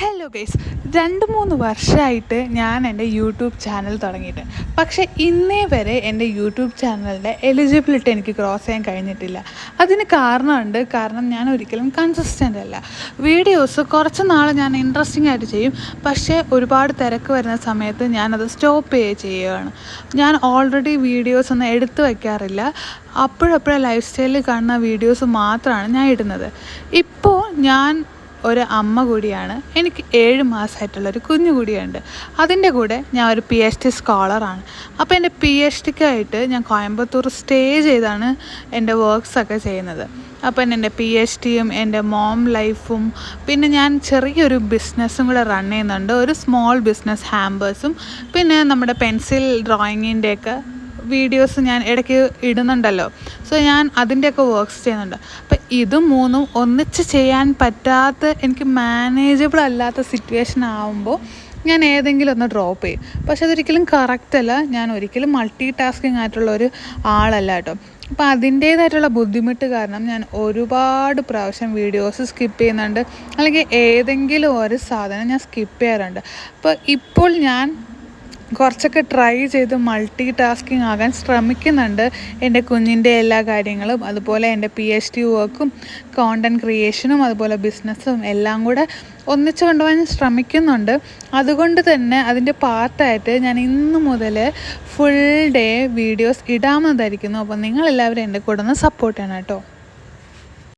Hello guys, 2-3 വർഷമായിട്ട് ഞാൻ എൻ്റെ യൂട്യൂബ് ചാനൽ തുടങ്ങിയിട്ട്. പക്ഷേ ഇന്നേ വരെ എൻ്റെ യൂട്യൂബ് ചാനലിൻ്റെ എലിജിബിലിറ്റി എനിക്ക് ക്രോസ് ചെയ്യാൻ കഴിഞ്ഞിട്ടില്ല. അതിന് കാരണം ഞാൻ ഒരിക്കലും കൺസിസ്റ്റൻ്റ് അല്ല. വീഡിയോസ് കുറച്ച് നാൾ ഞാൻ ഇൻട്രസ്റ്റിംഗ് ആയിട്ട് ചെയ്യും, പക്ഷേ ഒരുപാട് തിരക്ക് വരുന്ന സമയത്ത് ഞാനത് സ്റ്റോപ്പ് ചെയ്യുകയാണ്. ഞാൻ ഓൾറെഡി വീഡിയോസ് ഒന്നും എടുത്തു വയ്ക്കാറില്ല. അപ്പോഴപ്പോഴും ലൈഫ് സ്റ്റൈലിൽ കാണുന്ന വീഡിയോസ് മാത്രമാണ് ഞാൻ ഇടുന്നത്. ഇപ്പോൾ ഞാൻ ഒരു അമ്മ കൂടിയാണ്. എനിക്ക് 7 മാസമായിട്ടുള്ളൊരു കുഞ്ഞു കൂടിയുണ്ട്. അതിൻ്റെ കൂടെ ഞാൻ ഒരു PhD സ്കോളറാണ്. അപ്പോൾ എൻ്റെ PhDക്കായിട്ട് ഞാൻ കോയമ്പത്തൂർ സ്റ്റേ ചെയ്താണ് എൻ്റെ വർക്ക്സൊക്കെ ചെയ്യുന്നത്. അപ്പം എൻ്റെ PhDയും എൻ്റെ മോം ലൈഫും പിന്നെ ഞാൻ ചെറിയൊരു ബിസിനസ്സും കൂടെ റൺ ചെയ്യുന്നുണ്ട്. ഒരു സ്മോൾ ബിസിനസ്, ഹാമ്പേഴ്സും പിന്നെ നമ്മുടെ പെൻസിൽ ഡ്രോയിങ്ങിൻ്റെയൊക്കെ വീഡിയോസ് ഞാൻ ഇടയ്ക്ക് ഇടുന്നുണ്ടല്ലോ. സോ ഞാൻ അതിൻ്റെയൊക്കെ വർക്ക്സ് ചെയ്യുന്നുണ്ട്. അപ്പം ഇതും മൂന്നും ഒന്നിച്ച് ചെയ്യാൻ പറ്റാത്ത, എനിക്ക് മാനേജബിൾ അല്ലാത്ത സിറ്റുവേഷൻ ആകുമ്പോൾ ഞാൻ ഏതെങ്കിലും ഒന്ന് ഡ്രോപ്പ് ചെയ്യും. പക്ഷെ അതൊരിക്കലും കറക്റ്റല്ല. ഞാൻ ഒരിക്കലും മൾട്ടി ടാസ്കിങ് ആയിട്ടുള്ള ഒരു ആളല്ല കേട്ടോ. അപ്പോൾ അതിൻ്റേതായിട്ടുള്ള ബുദ്ധിമുട്ട് കാരണം ഞാൻ ഒരുപാട് പ്രാവശ്യം വീഡിയോസ് സ്കിപ്പ് ചെയ്യുന്നുണ്ട്, അല്ലെങ്കിൽ ഏതെങ്കിലും ഒരു സാധനം ഞാൻ സ്കിപ്പ് ചെയ്യാറുണ്ട്. അപ്പോൾ ഇപ്പോൾ ഞാൻ കുറച്ചൊക്കെ ട്രൈ ചെയ്ത് മൾട്ടി ടാസ്കിങ് ആകാൻ ശ്രമിക്കുന്നുണ്ട്. എൻ്റെ കുഞ്ഞിൻ്റെ എല്ലാ കാര്യങ്ങളും, അതുപോലെ എൻ്റെ PhD വർക്കും, കോണ്ടൻറ് ക്രിയേഷനും, അതുപോലെ ബിസിനസ്സും എല്ലാം കൂടെ ഒന്നിച്ച് കൊണ്ടുപോകാൻ ശ്രമിക്കുന്നുണ്ട്. അതുകൊണ്ട് തന്നെ അതിൻ്റെ പാർട്ടായിട്ട് ഞാൻ ഇന്ന് മുതൽ ഫുൾ ഡേ വീഡിയോസ് ഇടാമെന്ന് ധരിക്കുന്നു. അപ്പോൾ നിങ്ങളെല്ലാവരും എൻ്റെ കൂടെ ഒന്ന് സപ്പോർട്ട് ചെയ്യണം കേട്ടോ.